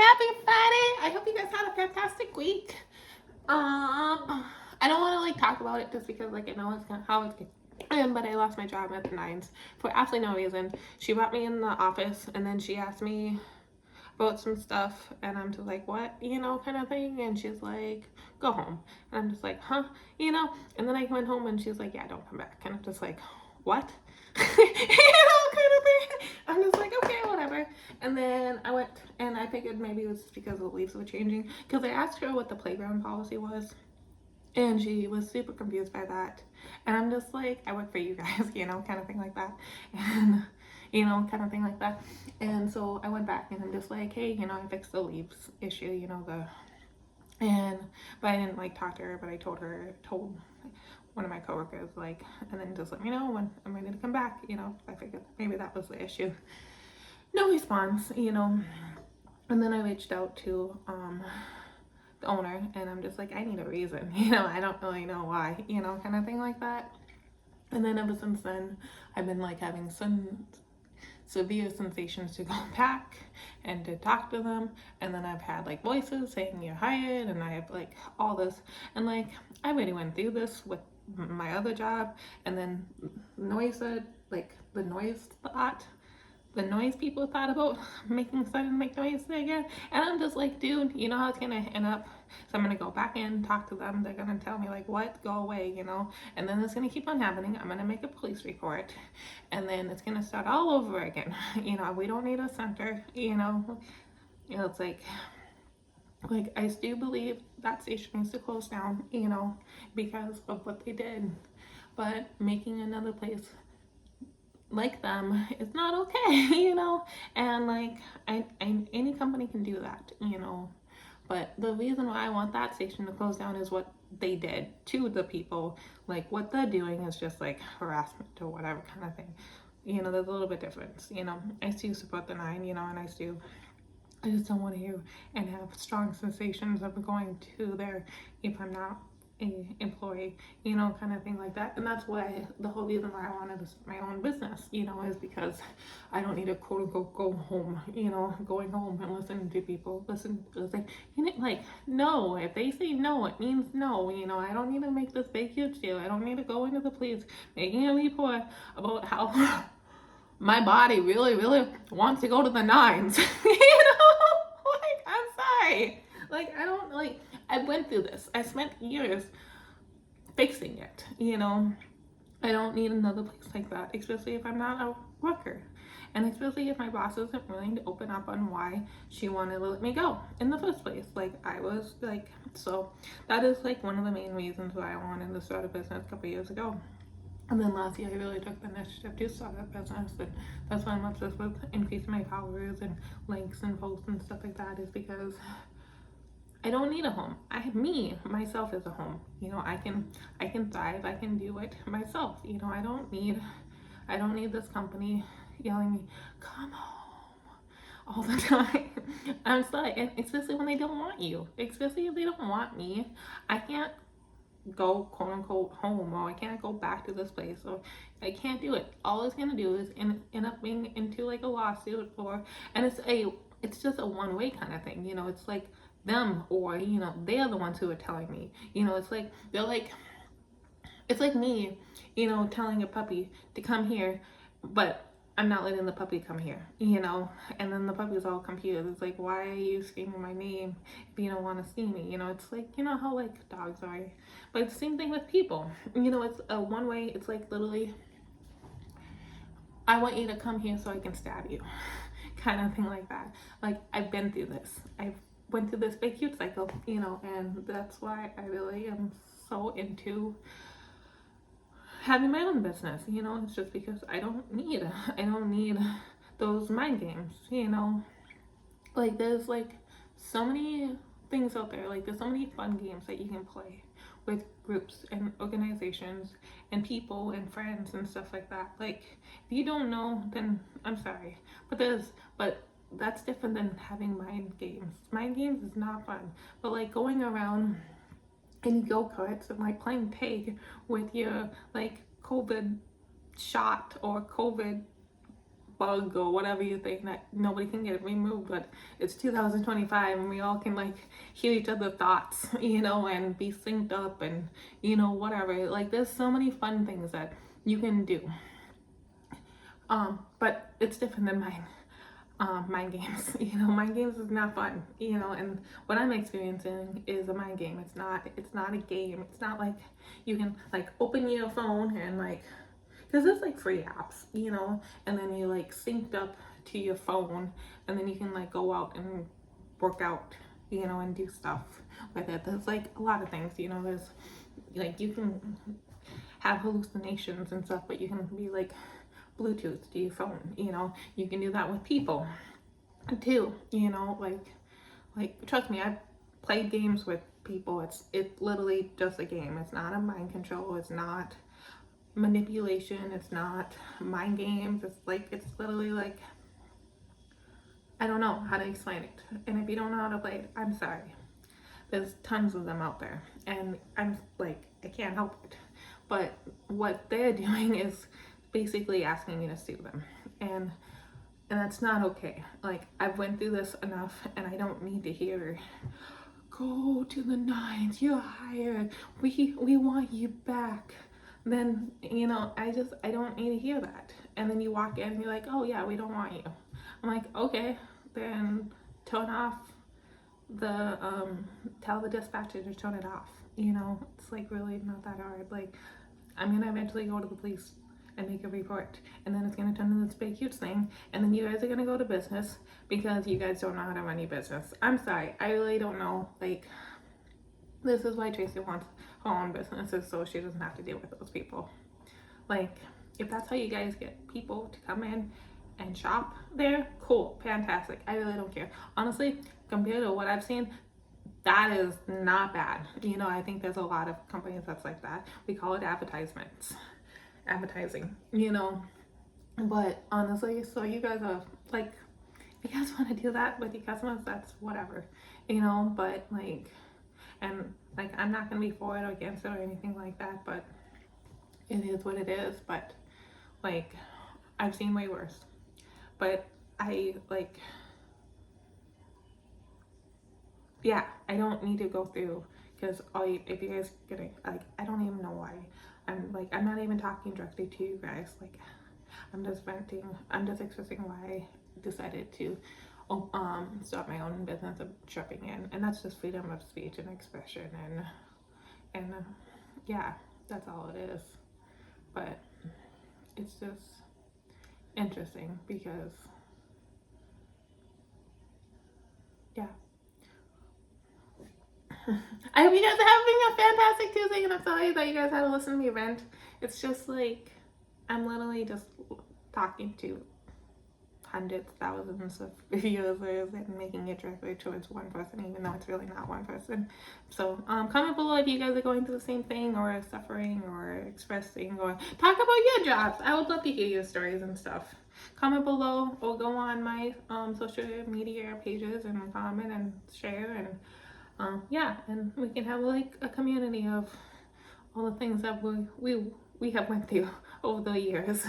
happy Friday. I hope you guys had a fantastic week. I don't want to like talk about it just because like I know it's gonna, how it's going. But I lost my job at the Nines for absolutely no reason. She brought me in the office and then she asked me about some stuff and I'm just like, what, kind of thing. And she's like, go home. And I'm just like, huh, And then I went home and she's like, yeah, don't come back. And I'm just like, what? Kind of thing. I'm just like, okay, whatever. And then I went and I figured maybe it was because the leaves were changing. Because I asked her what the playground policy was. And she was super confused by that. And I'm just like, I work for you guys, kind of thing like that. And, kind of thing like that. And so I went back and I'm just like, hey, I fixed the leaves issue, but I didn't like talk to her, but I told one of my coworkers, like, and then just let me know when I'm ready to come back, I figured maybe that was the issue. No response, And then I reached out to the owner and I'm just like, I need a reason, I don't really know why, kind of thing like that. And then ever since then, I've been like having some severe sensations to go back and to talk to them. And then I've had like voices saying you're hired, and I have like all this. And like, I already went through this with my other job, and then noise, like the noise people thought about making sudden make noise again. And I'm just like, dude, you know how it's gonna end up? So I'm gonna go back in, talk to them. They're gonna tell me like, what? Go away, And then it's gonna keep on happening. I'm gonna make a police report, and then it's gonna start all over again. We don't need a center. It's like I still believe that station needs to close down. Because of what they did. But making another place like them it's not okay. And like any company can do that, but the reason why I want that station to close down is what they did to the people. Like what they're doing is just like harassment or whatever kind of thing. There's a little bit difference. I still support the Nine, and I just don't want to hear and have strong sensations of going to there if I'm not a employee, kind of thing like that. And that's why the whole reason why I wanted to start my own business, is because I don't need to quote unquote go home, going home and listening to people. Like no, if they say no, it means no. I don't need to make this big huge deal. I don't need to go into the police making a report about how my body really, really wants to go to the Nines. Like, I'm sorry. Like, I don't, like, I went through this. I spent years fixing it, I don't need another place like that, especially if I'm not a worker. And especially if my boss isn't willing to open up on why she wanted to let me go in the first place. Like, I was like, so that is like one of the main reasons why I wanted to start a business a couple years ago. And then last year, I really took the initiative to start a business, and that's why I'm obsessed with increasing my followers and links and posts and stuff like that. Is because I don't need a home. Myself is a home. I can thrive. I can do it myself. I don't need this company yelling me, come home all the time. I'm sorry, and especially when they don't want you. Especially if they don't want me, I can't go quote unquote home, or I can't go back to this place, or I can't do it. All it's gonna do is end up being into like a lawsuit, and it's just a one-way kind of thing. It's like them, or they're the ones who are telling me. It's like it's like me, telling a puppy to come here, but I'm not letting the puppy come here, and then the puppy's all confused. It's like, why are you screaming my name if you don't want to see me? It's like, how like dogs are. But it's the same thing with people. It's a one way. It's like literally, I want you to come here so I can stab you, kind of thing like that. Like, I've been through this. I've went through this big huge cycle, and that's why I really am so into having my own business. It's just because I don't need those mind games. Like, there's like so many things out there. Like, there's so many fun games that you can play with groups and organizations and people and friends and stuff like that. Like, if you don't know, then I'm sorry, but that's different than having mind games. Mind games is not fun, but like going around in go-karts and like playing tag with your like COVID shot or COVID bug or whatever you think that nobody can get removed, but it's 2025 and we all can like hear each other's thoughts, you know, and be synced up and, you know, whatever. Like there's so many fun things that you can do. But it's different than mine. Mind games. You know, mind games is not fun. You know, and what I'm experiencing is a mind game. It's not a game. It's not like you can like open your phone and like, because there's like free apps, you know, and then you like synced up to your phone, and then you can like go out and work out, you know, and do stuff with it. There's like a lot of things, you know. There's like you can have hallucinations and stuff, but you can be like Bluetooth to your phone, you know. You can do that with people too, you know, like trust me, I've played games with people. It's literally just a game. It's not a mind control, it's not manipulation, it's not mind games. It's like, it's literally like, I don't know how to explain it. And if you don't know how to play it, I'm sorry. There's tons of them out there, and I'm like, I can't help it. But what they're doing is basically asking me to sue them, and that's not okay. Like, I've went through this enough, and I don't need to hear, go to the nines, you're hired, we want you back. Then, you know, I don't need to hear that. And then you walk in and you're like, oh yeah, we don't want you. I'm like, okay, then turn off the tell the dispatcher to turn it off. You know, it's like really not that hard. Like, I'm gonna eventually go to the police and make a report, and then it's gonna turn into this big huge thing, and then you guys are gonna go to business because you guys don't know how to run your business. I'm sorry, I really don't know. Like, this is why Tracy wants her own businesses, so she doesn't have to deal with those people. Like, if that's how you guys get people to come in and shop there, cool, fantastic. I really don't care. Honestly, compared to what I've seen, that is not bad. You know, I think there's a lot of companies that's like that. We call it advertising, you know. But honestly, so you guys are like, if you guys want to do that with your customers, that's whatever, you know. But like, and like, I'm not gonna be for it or against it or anything like that, but it is what it is. But like, I've seen way worse. But I like, yeah, I don't need to go through, because if you guys getting like, I don't even know why. I'm not even talking directly to you guys. Like, I'm just venting. I'm just expressing why I decided to start my own business of shopping in, and that's just freedom of speech and expression, and yeah, that's all it is. But it's just interesting because, yeah. I hope you guys are having a fantastic Tuesday, and I'm sorry that you guys had to listen to me rant. It's just like, I'm literally just talking to hundreds, thousands of viewers and making it directly towards one person, even though it's really not one person. So comment below if you guys are going through the same thing, or suffering, or expressing, or talk about your jobs. I would love to hear your stories and stuff. Comment below, or go on my social media pages and comment and share, and yeah, and we can have like a community of all the things that we have went through over the years.